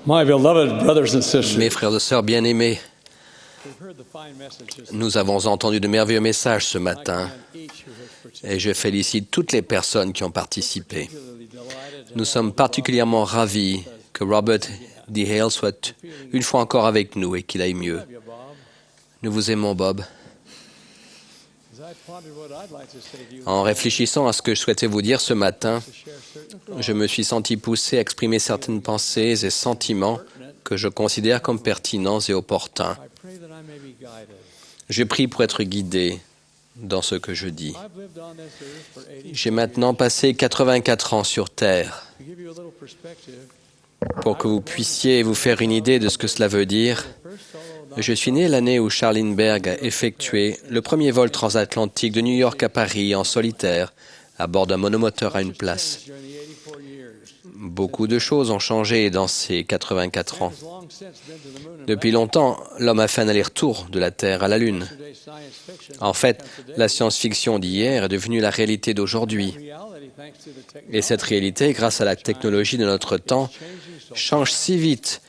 My beloved brothers and sisters, Mes frères et sœurs bien-aimés, nous avons entendu de merveilleux messages ce matin et je félicite toutes les personnes qui ont participé. Nous sommes particulièrement ravis que Robert D. Hale soit une fois encore avec nous et qu'il aille mieux. Nous vous aimons, Bob. En réfléchissant à ce que je souhaitais vous dire ce matin, je me suis senti poussé à exprimer certaines pensées et sentiments que je considère comme pertinents et opportuns. Je prie pour être guidé dans ce que je dis. J'ai maintenant passé 84 ans sur Terre. Pour que vous puissiez vous faire une idée de ce que cela veut dire, je suis né l'année où Charles Lindbergh a effectué le premier vol transatlantique de New York à Paris en solitaire, à bord d'un monomoteur à une place. Beaucoup de choses ont changé dans ces 84 ans. Depuis longtemps, l'homme a fait un aller-retour de la Terre à la Lune. En fait, la science-fiction d'hier est devenue la réalité d'aujourd'hui. Et cette réalité, grâce à la technologie de notre temps, change si vite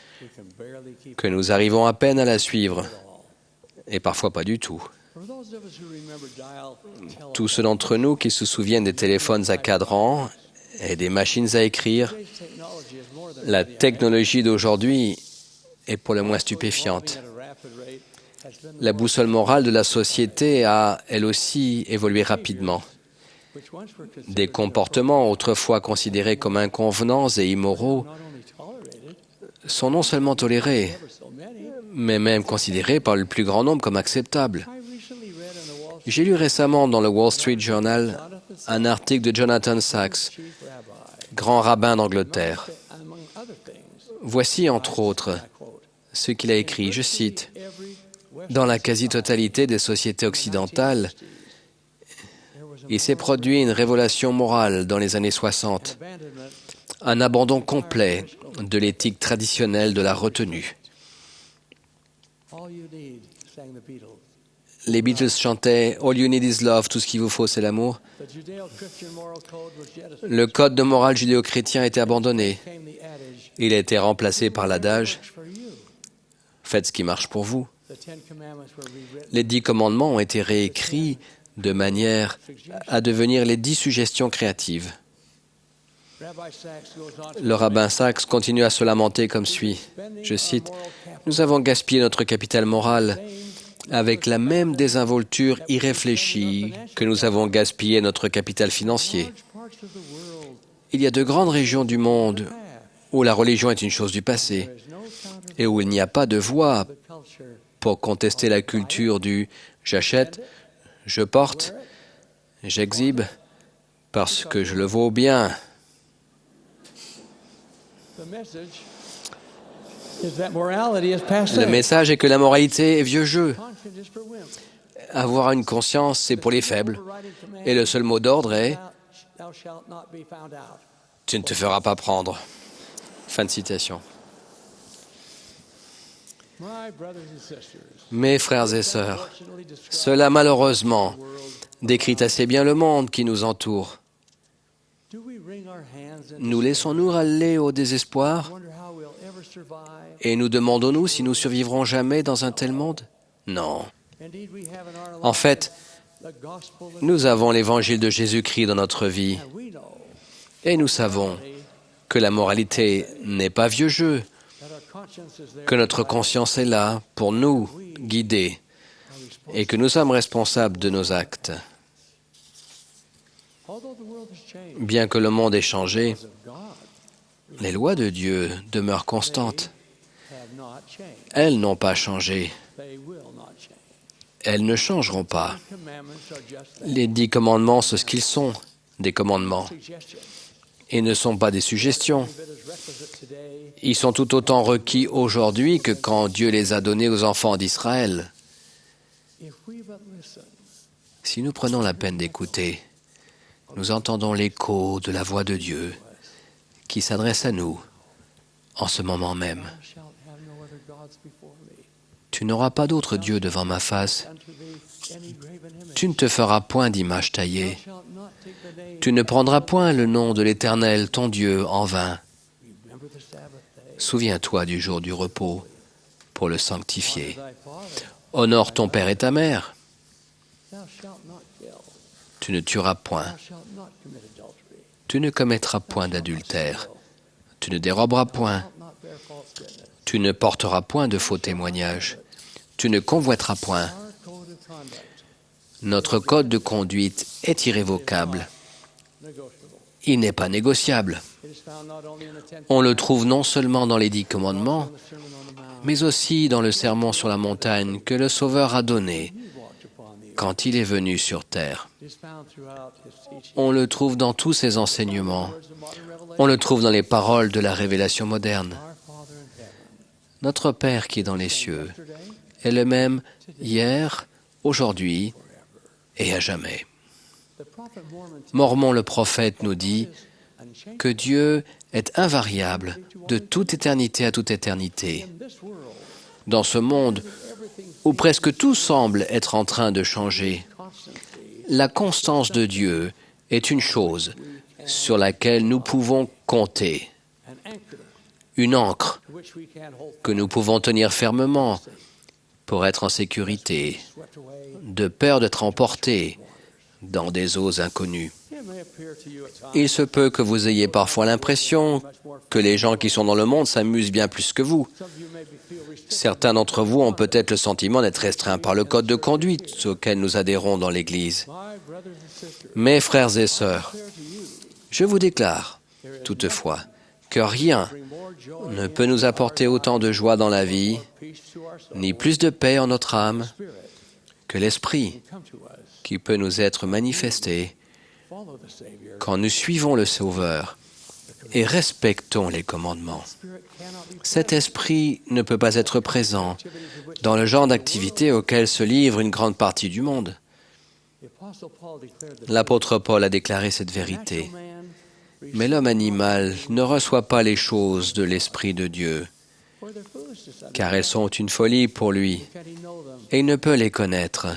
que nous arrivons à peine à la suivre, et parfois pas du tout. Tous ceux d'entre nous qui se souviennent des téléphones à cadran et des machines à écrire, la technologie d'aujourd'hui est pour le moins stupéfiante. La boussole morale de la société a, elle aussi, évolué rapidement. Des comportements autrefois considérés comme inconvenants et immoraux sont non seulement tolérés, mais même considérés par le plus grand nombre comme acceptables. J'ai lu récemment dans le Wall Street Journal un article de Jonathan Sacks, grand rabbin d'Angleterre. Voici, entre autres, ce qu'il a écrit, je cite, « Dans la quasi-totalité des sociétés occidentales, il s'est produit une révélation morale dans les années 60, un abandon complet de l'éthique traditionnelle de la retenue. » Les Beatles chantaient « All you need is love », tout ce qu'il vous faut, c'est l'amour. Le code de morale judéo-chrétien a été abandonné. Il a été remplacé par l'adage « Faites ce qui marche pour vous ». Les 10 commandements ont été réécrits de manière à devenir les 10 suggestions créatives. Le rabbin Sacks continue à se lamenter comme suit. Je cite, « Nous avons gaspillé notre capital moral avec la même désinvolture irréfléchie que nous avons gaspillé notre capital financier. Il y a de grandes régions du monde où la religion est une chose du passé et où il n'y a pas de voix pour contester la culture du « j'achète, je porte, j'exhibe parce que je le vaux bien ». Le message est que la moralité est vieux jeu. Avoir une conscience, c'est pour les faibles. Et le seul mot d'ordre est « Tu ne te feras pas prendre ». Fin de citation. Mes frères et sœurs, cela malheureusement décrit assez bien le monde qui nous entoure. Nous laissons-nous aller au désespoir et nous demandons-nous si nous survivrons jamais dans un tel monde? Non. En fait, nous avons l'évangile de Jésus-Christ dans notre vie et nous savons que la moralité n'est pas vieux jeu, que notre conscience est là pour nous guider et que nous sommes responsables de nos actes. Bien que le monde ait changé, les lois de Dieu demeurent constantes. Elles n'ont pas changé. Elles ne changeront pas. Les 10 commandements sont ce qu'ils sont, des commandements. Ils ne sont pas des suggestions. Ils sont tout autant requis aujourd'hui que quand Dieu les a donnés aux enfants d'Israël. Si nous prenons la peine d'écouter, nous entendons l'écho de la voix de Dieu qui s'adresse à nous en ce moment même. Tu n'auras pas d'autre Dieu devant ma face. Tu ne te feras point d'image taillée. Tu ne prendras point le nom de l'Éternel, ton Dieu, en vain. Souviens-toi du jour du repos pour le sanctifier. Honore ton père et ta mère. Tu ne tueras point. Tu ne commettras point d'adultère. Tu ne déroberas point. Tu ne porteras point de faux témoignages. Tu ne convoiteras point. Notre code de conduite est irrévocable. Il n'est pas négociable. On le trouve non seulement dans les 10 commandements, mais aussi dans le sermon sur la montagne que le Sauveur a donné quand il est venu sur terre. On le trouve dans tous ses enseignements. On le trouve dans les paroles de la révélation moderne. Notre Père qui est dans les cieux est le même hier, aujourd'hui et à jamais. Mormon le prophète nous dit que Dieu est invariable de toute éternité à toute éternité. Dans ce monde où presque tout semble être en train de changer, la constance de Dieu est une chose sur laquelle nous pouvons compter, une ancre que nous pouvons tenir fermement pour être en sécurité, de peur d'être emportés dans des eaux inconnues. Il se peut que vous ayez parfois l'impression que les gens qui sont dans le monde s'amusent bien plus que vous. Certains d'entre vous ont peut-être le sentiment d'être restreints par le code de conduite auquel nous adhérons dans l'Église. Mes frères et sœurs, je vous déclare, toutefois, que rien ne peut nous apporter autant de joie dans la vie, ni plus de paix en notre âme, que l'Esprit qui peut nous être manifesté quand nous suivons le Sauveur et respectons les commandements. Cet esprit ne peut pas être présent dans le genre d'activité auquel se livre une grande partie du monde. L'apôtre Paul a déclaré cette vérité. Mais l'homme animal ne reçoit pas les choses de l'Esprit de Dieu, car elles sont une folie pour lui, et il ne peut les connaître,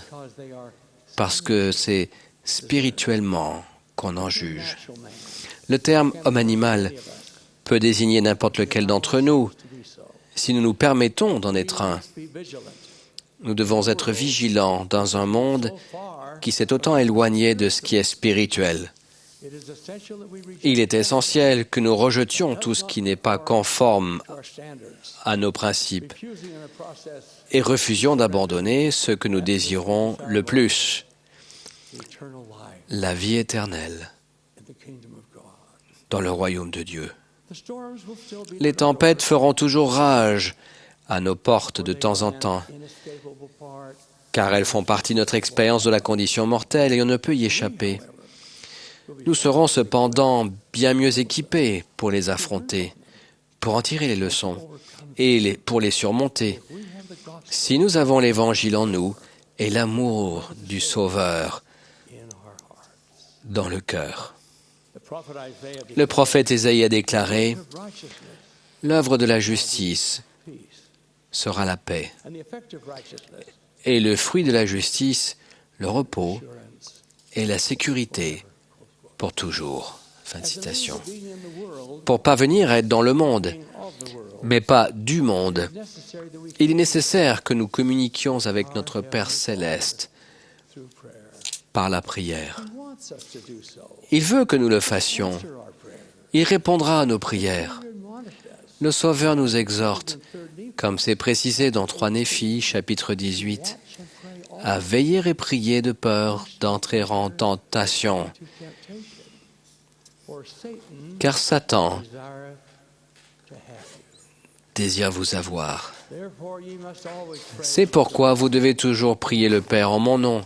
parce que c'est spirituellement qu'on en juge. Le terme « homme animal » peut désigner n'importe lequel d'entre nous. Si nous nous permettons d'en être un, nous devons être vigilants dans un monde qui s'est autant éloigné de ce qui est spirituel. Il est essentiel que nous rejetions tout ce qui n'est pas conforme à nos principes et refusions d'abandonner ce que nous désirons le plus, la vie éternelle dans le royaume de Dieu. Les tempêtes feront toujours rage à nos portes de temps en temps, car elles font partie de notre expérience de la condition mortelle et on ne peut y échapper. Nous serons cependant bien mieux équipés pour les affronter, pour en tirer les leçons et pour les surmonter. Si nous avons l'Évangile en nous et l'amour du Sauveur dans le cœur. Le prophète Ésaïe a déclaré « L'œuvre de la justice sera la paix, et le fruit de la justice, le repos et la sécurité pour toujours. » Fin de citation. Pour parvenir à être dans le monde, mais pas du monde, il est nécessaire que nous communiquions avec notre Père céleste par la prière. Il veut que nous le fassions. Il répondra à nos prières. Le Sauveur nous exhorte, comme c'est précisé dans 3 Néphi, chapitre 18, à veiller et prier de peur d'entrer en tentation. Car Satan désire vous avoir. C'est pourquoi vous devez toujours prier le Père en mon nom.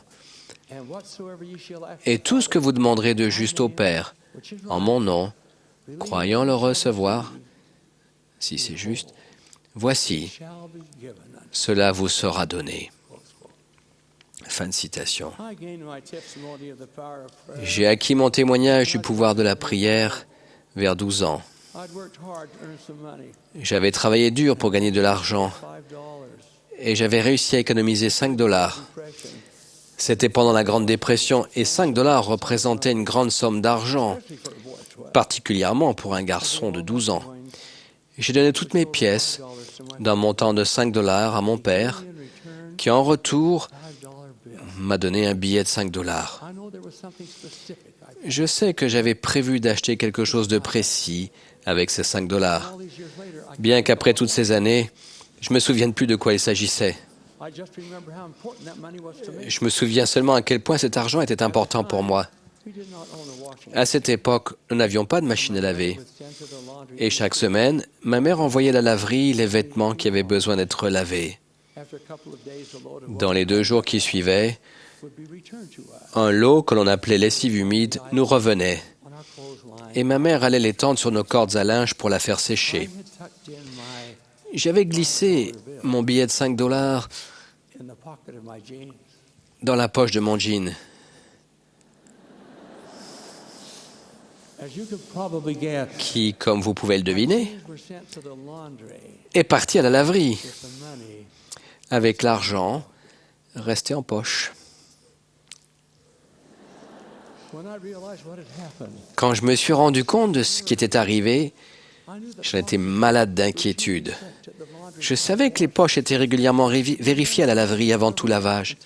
Et tout ce que vous demanderez de juste au Père, en mon nom, croyant le recevoir, si c'est juste, voici, cela vous sera donné. Fin de citation. J'ai acquis mon témoignage du pouvoir de la prière vers 12 ans. J'avais travaillé dur pour gagner de l'argent et j'avais réussi à économiser $5. C'était pendant la Grande Dépression et $5 représentaient une grande somme d'argent, particulièrement pour un garçon de 12 ans. J'ai donné toutes mes pièces d'un montant de 5 $ à mon père, qui en retour m'a donné un billet de 5 $. Je sais que j'avais prévu d'acheter quelque chose de précis avec ces 5 $. Bien qu'après toutes ces années, je me souvienne plus de quoi il s'agissait. Je me souviens seulement à quel point cet argent était important pour moi. À cette époque, nous n'avions pas de machine à laver. Et chaque semaine, ma mère envoyait à la laverie les vêtements qui avaient besoin d'être lavés. Dans les 2 jours qui suivaient, un lot que l'on appelait lessive humide nous revenait. Et ma mère allait l'étendre sur nos cordes à linge pour la faire sécher. J'avais glissé mon billet de 5 $ dans la poche de mon jean. Qui, comme vous pouvez le deviner, est parti à la laverie avec l'argent resté en poche. Quand je me suis rendu compte de ce qui était arrivé, j'en étais malade d'inquiétude. Je savais que les poches étaient régulièrement vérifiées à la laverie avant tout lavage.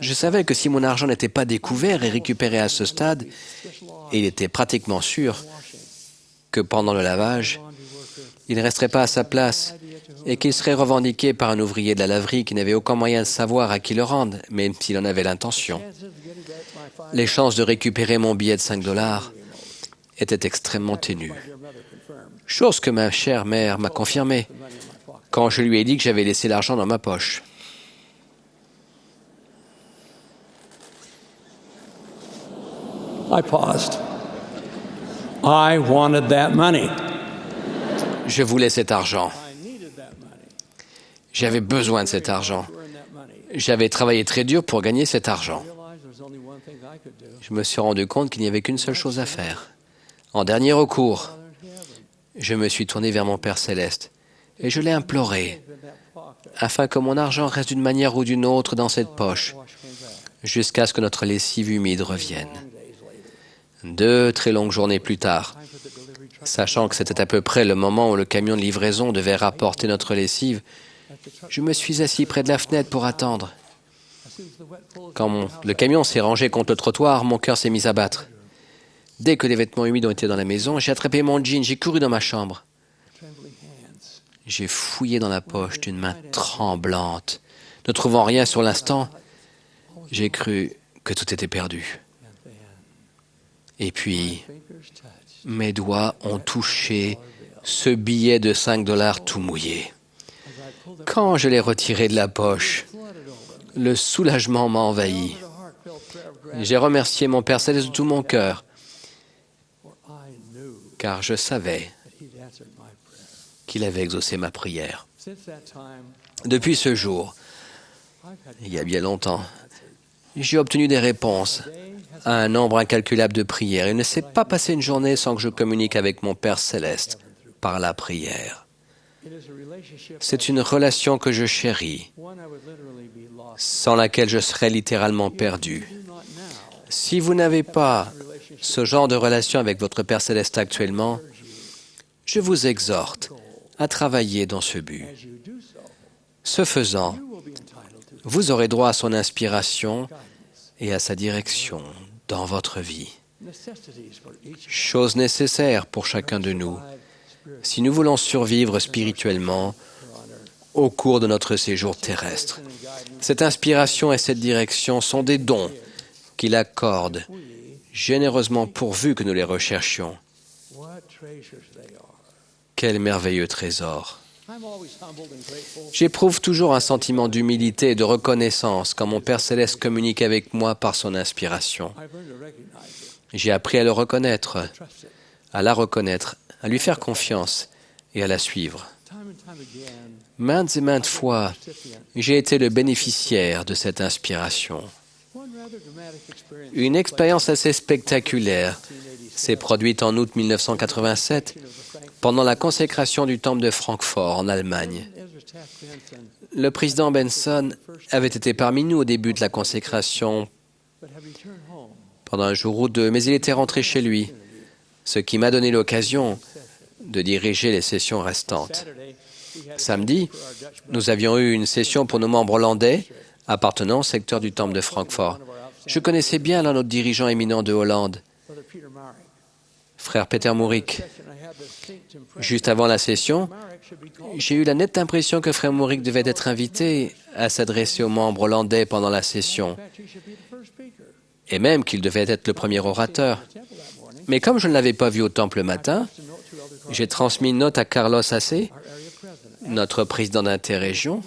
Je savais que si mon argent n'était pas découvert et récupéré à ce stade, il était pratiquement sûr que pendant le lavage, il ne resterait pas à sa place et qu'il serait revendiqué par un ouvrier de la laverie qui n'avait aucun moyen de savoir à qui le rendre, même s'il en avait l'intention. Les chances de récupérer mon billet de 5 $ étaient extrêmement ténues. Chose que ma chère mère m'a confirmée quand je lui ai dit que j'avais laissé l'argent dans ma poche. I paused. I wanted that money. Je voulais cet argent. J'avais besoin de cet argent. J'avais travaillé très dur pour gagner cet argent. Je me suis rendu compte qu'il n'y avait qu'une seule chose à faire. En dernier recours, je me suis tourné vers mon Père céleste et je l'ai imploré afin que mon argent reste d'une manière ou d'une autre dans cette poche jusqu'à ce que notre lessive humide revienne. 2 très longues journées plus tard, sachant que c'était à peu près le moment où le camion de livraison devait rapporter notre lessive, je me suis assis près de la fenêtre pour attendre. Quand le camion s'est rangé contre le trottoir, mon cœur s'est mis à battre. Dès que les vêtements humides ont été dans la maison, j'ai attrapé mon jean, j'ai couru dans ma chambre. J'ai fouillé dans la poche d'une main tremblante. Ne trouvant rien sur l'instant, j'ai cru que tout était perdu. Et puis, mes doigts ont touché ce billet de 5 $ tout mouillé. Quand je l'ai retiré de la poche, le soulagement m'a envahi. J'ai remercié mon Père céleste de tout mon cœur, car je savais qu'il avait exaucé ma prière. Depuis ce jour, il y a bien longtemps, j'ai obtenu des réponses à un nombre incalculable de prières. Il ne s'est pas passé une journée sans que je communique avec mon Père céleste par la prière. C'est une relation que je chéris, sans laquelle je serais littéralement perdu. Si vous n'avez pas ce genre de relation avec votre Père céleste actuellement, je vous exhorte à travailler dans ce but. Ce faisant, vous aurez droit à son inspiration et à sa direction dans votre vie. Chose nécessaire pour chacun de nous, si nous voulons survivre spirituellement au cours de notre séjour terrestre. Cette inspiration et cette direction sont des dons qu'il accorde généreusement pourvu que nous les recherchions. Quel merveilleux trésor! J'éprouve toujours un sentiment d'humilité et de reconnaissance quand mon Père céleste communique avec moi par son inspiration. J'ai appris à le reconnaître, à la reconnaître, à lui faire confiance et à la suivre. Maintes et maintes fois, j'ai été le bénéficiaire de cette inspiration. Une expérience assez spectaculaire s'est produite en août 1987 pendant la consécration du temple de Francfort en Allemagne. Le président Benson avait été parmi nous au début de la consécration pendant un jour ou deux, mais il était rentré chez lui, ce qui m'a donné l'occasion de diriger les sessions restantes. Samedi, nous avions eu une session pour nos membres hollandais appartenant au secteur du Temple de Francfort. Je connaissais bien l'un de nos dirigeants éminents de Hollande, frère Peter Mourik. Juste avant la session, j'ai eu la nette impression que frère Mourik devait être invité à s'adresser aux membres hollandais pendant la session, et même qu'il devait être le premier orateur. Mais comme je ne l'avais pas vu au temple le matin, j'ai transmis une note à Carlos Assé, notre président d'interrégion,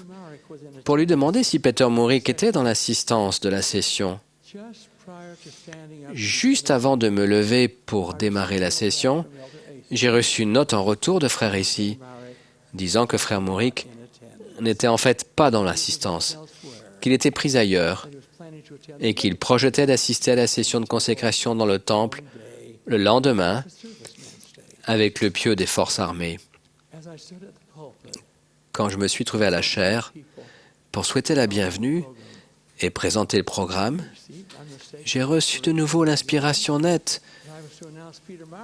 pour lui demander si Peter Mourik était dans l'assistance de la session. Juste avant de me lever pour démarrer la session, j'ai reçu une note en retour de frère ici, disant que frère Mourik n'était en fait pas dans l'assistance, qu'il était pris ailleurs et qu'il projetait d'assister à la session de consécration dans le temple le lendemain avec le pieu des forces armées. Quand je me suis trouvé à la chaire pour souhaiter la bienvenue et présenter le programme, j'ai reçu de nouveau l'inspiration nette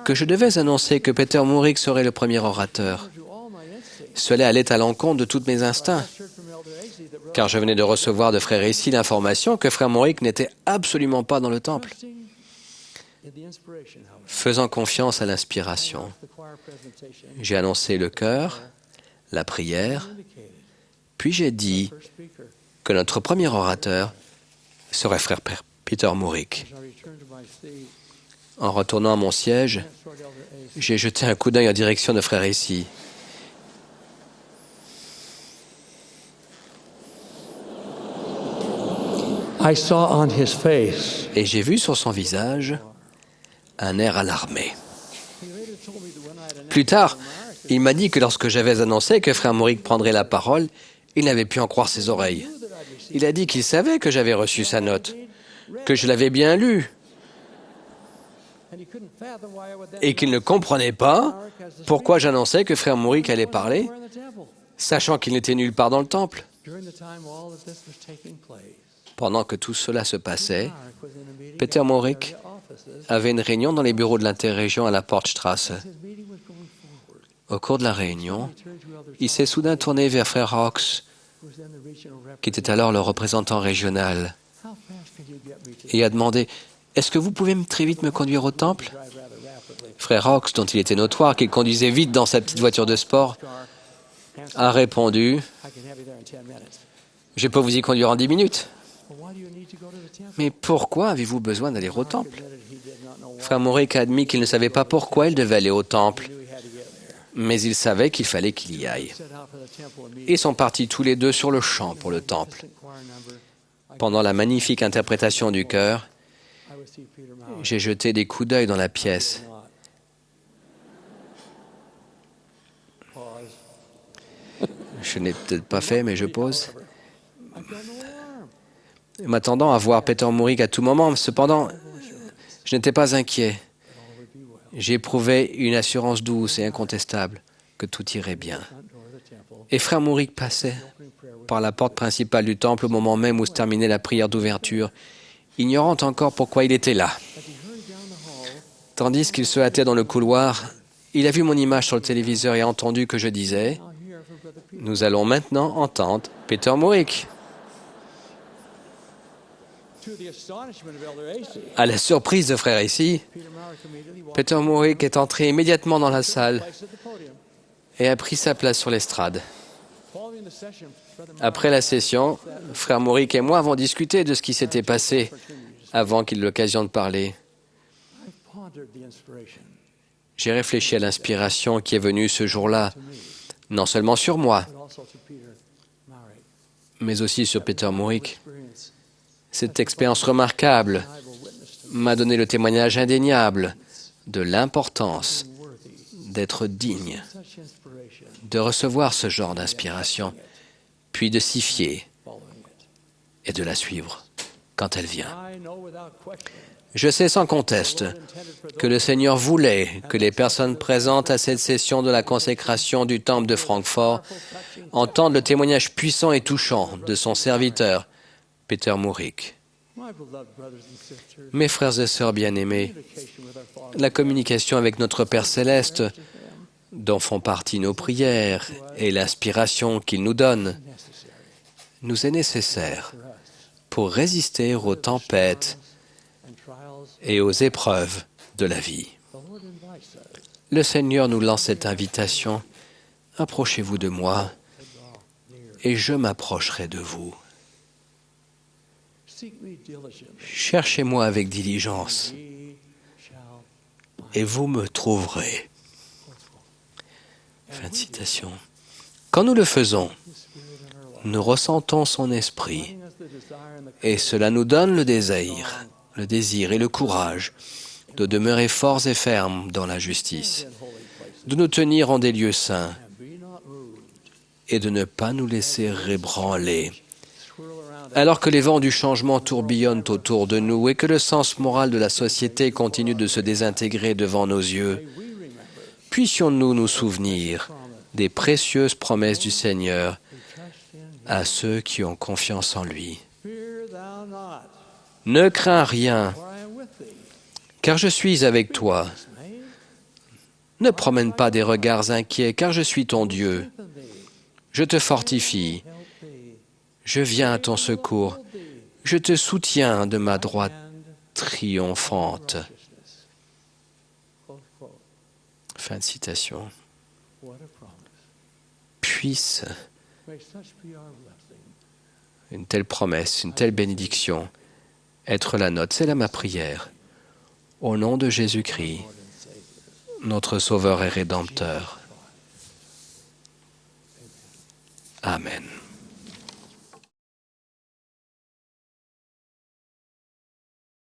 que je devais annoncer que Peter Mourik serait le premier orateur. Cela allait à l'encontre de tous mes instincts, car je venais de recevoir de frère ici l'information que frère Mourik n'était absolument pas dans le temple. Faisant confiance à l'inspiration, j'ai annoncé le chœur, la prière, puis j'ai dit que notre premier orateur serait frère Peter Mourik. En retournant à mon siège, j'ai jeté un coup d'œil en direction de frère ici. Et j'ai vu sur son visage un air alarmé. Plus tard, il m'a dit que lorsque j'avais annoncé que frère Mourik prendrait la parole, il n'avait pu en croire ses oreilles. Il a dit qu'il savait que j'avais reçu sa note, que je l'avais bien lue, et qu'il ne comprenait pas pourquoi j'annonçais que frère Mourik allait parler, sachant qu'il n'était nulle part dans le temple. Pendant que tout cela se passait, Peter Mourik avait une réunion dans les bureaux de l'interrégion à la Portstrasse. Au cours de la réunion, il s'est soudain tourné vers frère Hawks, qui était alors le représentant régional, et a demandé « Est-ce que vous pouvez très vite me conduire au temple ?» Frère Hawks, dont il était notoire qu'il conduisait vite dans sa petite voiture de sport, a répondu « Je peux vous y conduire en 10 minutes. » Mais pourquoi avez-vous besoin d'aller au temple? Frère Mourik a admis qu'il ne savait pas pourquoi il devait aller au temple, mais il savait qu'il fallait qu'il y aille. Ils sont partis tous les deux sur le champ pour le temple. Pendant la magnifique interprétation du chœur, j'ai jeté des coups d'œil dans la pièce. Je n'ai peut-être pas fait, mais je pose. M'attendant à voir Peter Mourik à tout moment, cependant, je n'étais pas inquiet. J'éprouvais une assurance douce et incontestable que tout irait bien. Et frère Mourik passait par la porte principale du temple au moment même où se terminait la prière d'ouverture, ignorant encore pourquoi il était là. Tandis qu'il se hâtait dans le couloir, il a vu mon image sur le téléviseur et a entendu que je disais « Nous allons maintenant entendre Peter Mourik ». À la surprise de frère ici, Peter Mourik est entré immédiatement dans la salle et a pris sa place sur l'estrade. Après la session, frère Mourik et moi avons discuté de ce qui s'était passé avant qu'il ait l'occasion de parler. J'ai réfléchi à l'inspiration qui est venue ce jour-là, non seulement sur moi, mais aussi sur Peter Mourik. Cette expérience remarquable m'a donné le témoignage indéniable de l'importance d'être digne, de recevoir ce genre d'inspiration, puis de s'y fier et de la suivre quand elle vient. Je sais sans conteste que le Seigneur voulait que les personnes présentes à cette session de la consécration du Temple de Francfort entendent le témoignage puissant et touchant de son serviteur, Peter Mourik. Mes frères et sœurs bien-aimés, la communication avec notre Père Céleste dont font partie nos prières et l'inspiration qu'il nous donne, nous est nécessaire pour résister aux tempêtes et aux épreuves de la vie. Le Seigneur nous lance cette invitation: approchez-vous de moi et je m'approcherai de vous. Cherchez-moi avec diligence et vous me trouverez. Fin de citation. Quand nous le faisons, nous ressentons son esprit et cela nous donne le désir et le courage de demeurer forts et fermes dans la justice, de nous tenir en des lieux saints et de ne pas nous laisser ébranler. Alors que les vents du changement tourbillonnent autour de nous et que le sens moral de la société continue de se désintégrer devant nos yeux, puissions-nous nous souvenir des précieuses promesses du Seigneur à ceux qui ont confiance en lui. Ne crains rien, car je suis avec toi. Ne promène pas des regards inquiets, car je suis ton Dieu. Je te fortifie. Je viens à ton secours. Je te soutiens de ma droite triomphante. Fin de citation. Puisse une telle promesse, une telle bénédiction être la nôtre. C'est là ma prière. Au nom de Jésus-Christ, notre Sauveur et Rédempteur. Amen.